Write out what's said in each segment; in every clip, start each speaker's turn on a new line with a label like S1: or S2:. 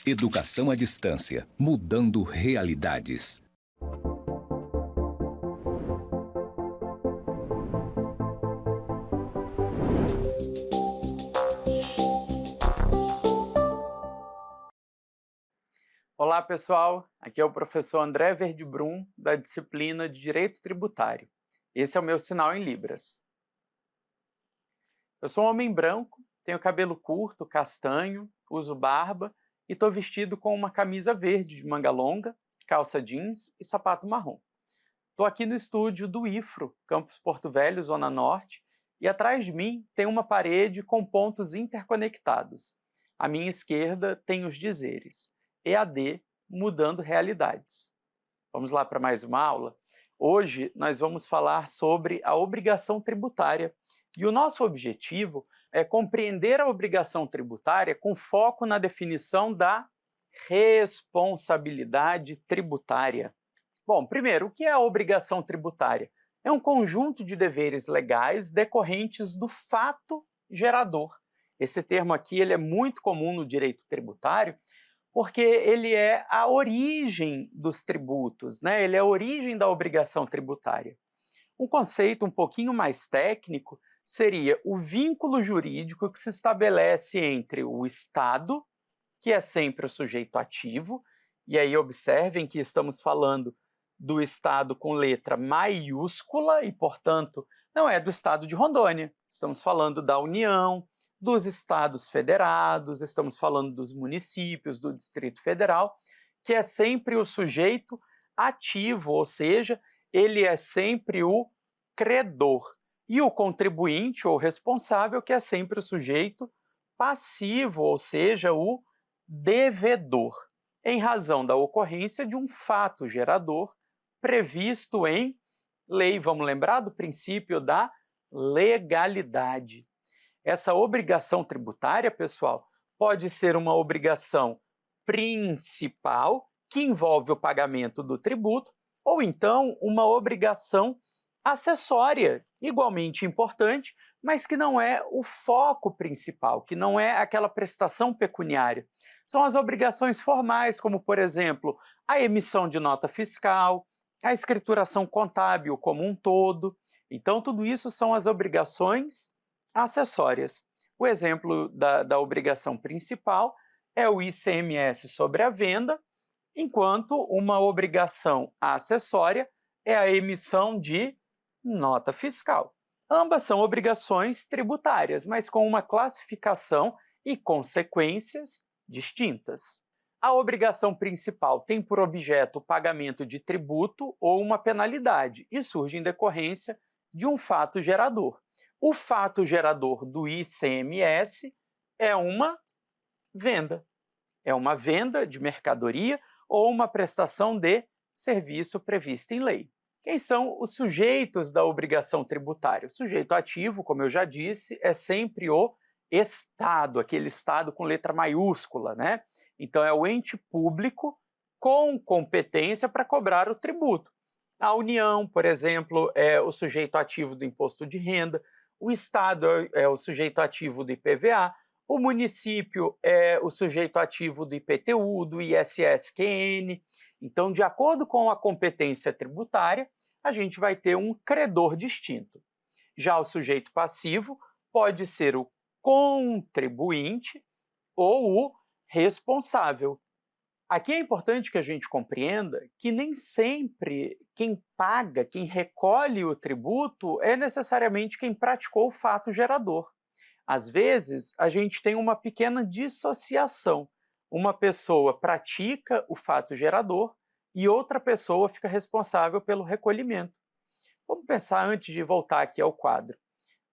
S1: Educação à distância, mudando realidades.
S2: Olá, pessoal. Aqui é o professor André Verdibrum, da disciplina de Direito Tributário. Esse é o meu sinal em Libras. Eu sou um homem branco, tenho cabelo curto, castanho, uso barba e estou vestido com uma camisa verde de manga longa, calça jeans e sapato marrom. Estou aqui no estúdio do IFRO, Campus Porto Velho, Zona Norte, e atrás de mim tem uma parede com pontos interconectados. À minha esquerda tem os dizeres EAD, mudando realidades. Vamos lá para mais uma aula? Hoje nós vamos falar sobre a obrigação tributária. E o nosso objetivo é compreender a obrigação tributária com foco na definição da responsabilidade tributária. Bom, primeiro, o que é a obrigação tributária? É um conjunto de deveres legais decorrentes do fato gerador. Esse termo aqui ele é muito comum no direito tributário, porque ele é a origem dos tributos, né? Ele é a origem da obrigação tributária. Um conceito um pouquinho mais técnico seria o vínculo jurídico que se estabelece entre o Estado, que é sempre o sujeito ativo, e aí observem que estamos falando do Estado com letra maiúscula e, portanto, não é do Estado de Rondônia. Estamos falando da União, dos Estados federados, estamos falando dos municípios, do Distrito Federal, que é sempre o sujeito ativo, ou seja, ele é sempre o credor. E o contribuinte ou responsável, que é sempre o sujeito passivo, ou seja, o devedor, em razão da ocorrência de um fato gerador previsto em lei. Vamos lembrar do princípio da legalidade. Essa obrigação tributária, pessoal, pode ser uma obrigação principal, que envolve o pagamento do tributo, ou então uma obrigação acessória, igualmente importante, mas que não é o foco principal, que não é aquela prestação pecuniária. São as obrigações formais, como, por exemplo, a emissão de nota fiscal, a escrituração contábil como um todo. Então, tudo isso são as obrigações acessórias. O exemplo da obrigação principal é o ICMS sobre a venda, enquanto uma obrigação acessória é a emissão de nota fiscal. Ambas são obrigações tributárias, mas com uma classificação e consequências distintas. A obrigação principal tem por objeto o pagamento de tributo ou uma penalidade e surge em decorrência de um fato gerador. O fato gerador do ICMS é uma venda. É uma venda de mercadoria ou uma prestação de serviço prevista em lei. Quem são os sujeitos da obrigação tributária? O sujeito ativo, como eu já disse, é sempre o Estado, aquele Estado com letra maiúscula, né? Então é o ente público com competência para cobrar o tributo. A União, por exemplo, é o sujeito ativo do imposto de renda, o Estado é o sujeito ativo do IPVA, o município é o sujeito ativo do IPTU, do ISS-QN. Então, de acordo com a competência tributária, a gente vai ter um credor distinto. Já o sujeito passivo pode ser o contribuinte ou o responsável. Aqui é importante que a gente compreenda que nem sempre quem paga, quem recolhe o tributo é necessariamente quem praticou o fato gerador. Às vezes, a gente tem uma pequena dissociação. Uma pessoa pratica o fato gerador e outra pessoa fica responsável pelo recolhimento. Vamos pensar antes de voltar aqui ao quadro.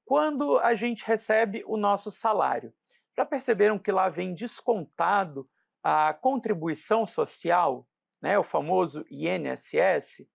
S2: Quando a gente recebe o nosso salário, já perceberam que lá vem descontado a contribuição social, né, o famoso INSS?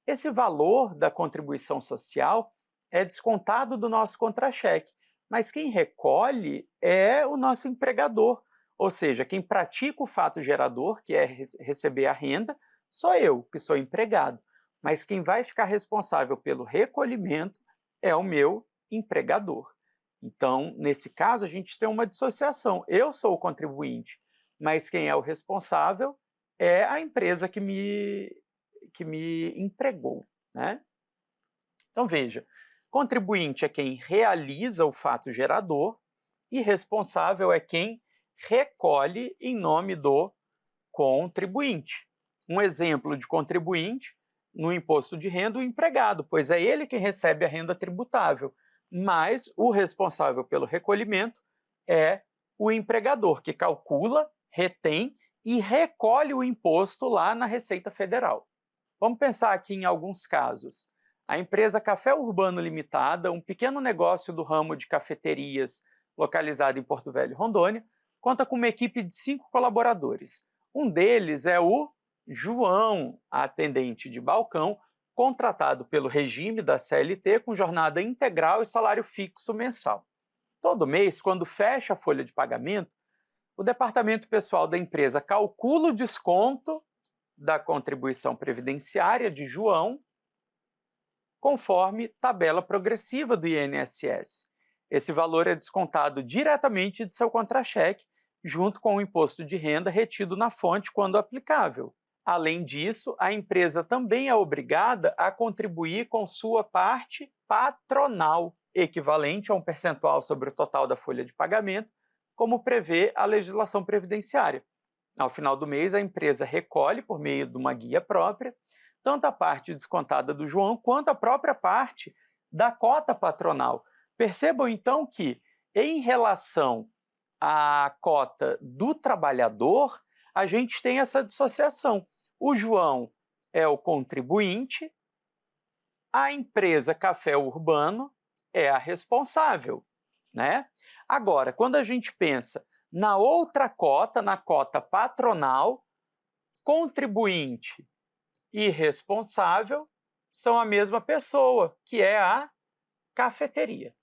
S2: Esse valor da contribuição social é descontado do nosso contra-cheque, mas quem recolhe é o nosso empregador, ou seja, quem pratica o fato gerador, que é receber a renda, sou eu, que sou empregado, mas quem vai ficar responsável pelo recolhimento é o meu empregador. Então, nesse caso, a gente tem uma dissociação. Eu sou o contribuinte, mas quem é o responsável é a empresa que me empregou, né? Então, veja, contribuinte é quem realiza o fato gerador e responsável é quem recolhe em nome do contribuinte. Um exemplo de contribuinte no imposto de renda, o empregado, pois é ele quem recebe a renda tributável, mas o responsável pelo recolhimento é o empregador, que calcula, retém e recolhe o imposto lá na Receita Federal. Vamos pensar aqui em alguns casos. A empresa Café Urbano Limitada, um pequeno negócio do ramo de cafeterias localizado em Porto Velho, Rondônia, conta com uma equipe de 5 colaboradores. Um deles é o João, atendente de balcão, contratado pelo regime da CLT com jornada integral e salário fixo mensal. Todo mês, quando fecha a folha de pagamento, o departamento pessoal da empresa calcula o desconto da contribuição previdenciária de João conforme tabela progressiva do INSS. Esse valor é descontado diretamente de seu contra-cheque, junto com o imposto de renda retido na fonte quando aplicável. Além disso, a empresa também é obrigada a contribuir com sua parte patronal, equivalente a um percentual sobre o total da folha de pagamento, como prevê a legislação previdenciária. Ao final do mês, a empresa recolhe, por meio de uma guia própria, tanto a parte descontada do João quanto a própria parte da cota patronal. Percebam, então, que, em relação à cota do trabalhador, a gente tem essa dissociação. O João é o contribuinte, a empresa Café Urbano é a responsável, né? Agora, quando a gente pensa na outra cota, na cota patronal, contribuinte e responsável são a mesma pessoa, que é a cafeteria,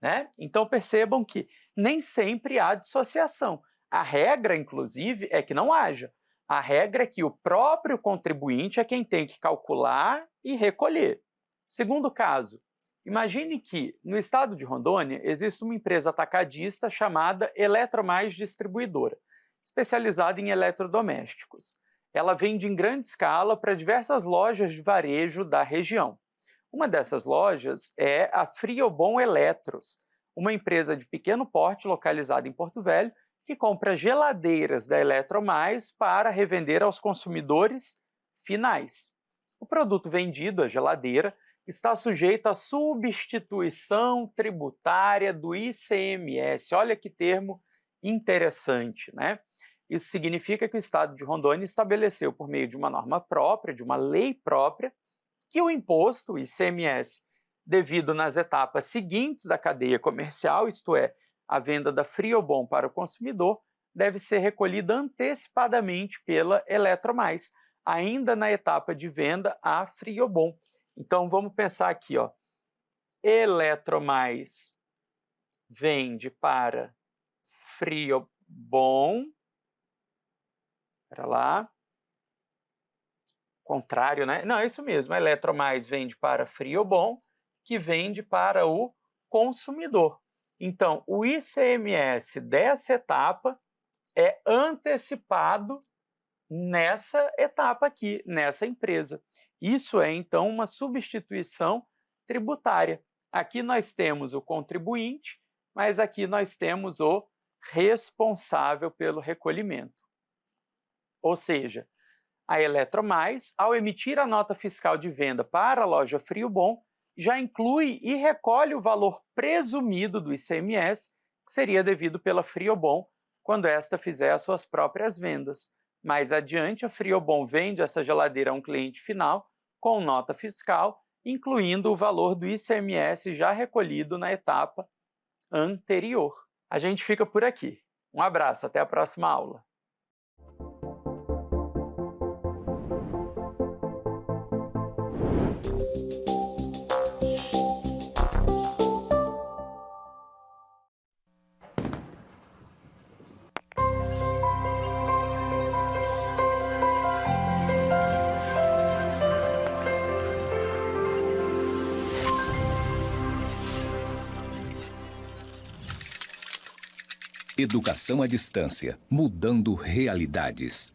S2: né? Então percebam que nem sempre há dissociação. A regra, inclusive, é que não haja. A regra é que o próprio contribuinte é quem tem que calcular e recolher. Segundo caso, imagine que no estado de Rondônia existe uma empresa atacadista chamada Eletromais Distribuidora, especializada em eletrodomésticos. Ela vende em grande escala para diversas lojas de varejo da região. Uma dessas lojas é a Friobon Eletros, uma empresa de pequeno porte localizada em Porto Velho, que compra geladeiras da Eletromais para revender aos consumidores finais. O produto vendido, a geladeira, está sujeito à substituição tributária do ICMS. Olha que termo interessante, né? Isso significa que o Estado de Rondônia estabeleceu, por meio de uma norma própria, de uma lei própria, que o imposto, o ICMS, devido nas etapas seguintes da cadeia comercial, isto é, a venda da Friobon para o consumidor, deve ser recolhida antecipadamente pela Eletromais, ainda na etapa de venda à Friobon. Então, vamos pensar aqui, ó. Eletromais vende para Friobon, para lá, contrário, né? Não, é isso mesmo, a Eletromais vende para Friobon, que vende para o consumidor. Então, o ICMS dessa etapa é antecipado nessa etapa aqui, nessa empresa. Isso é, então, uma substituição tributária. Aqui nós temos o contribuinte, mas aqui nós temos o responsável pelo recolhimento. Ou seja, a Eletromais, ao emitir a nota fiscal de venda para a loja Friobon, já inclui e recolhe o valor presumido do ICMS, que seria devido pela Friobon, quando esta fizer as suas próprias vendas. Mais adiante, a Friobon vende essa geladeira a um cliente final, com nota fiscal, incluindo o valor do ICMS já recolhido na etapa anterior. A gente fica por aqui. Um abraço, até a próxima aula.
S1: Educação à distância, mudando realidades.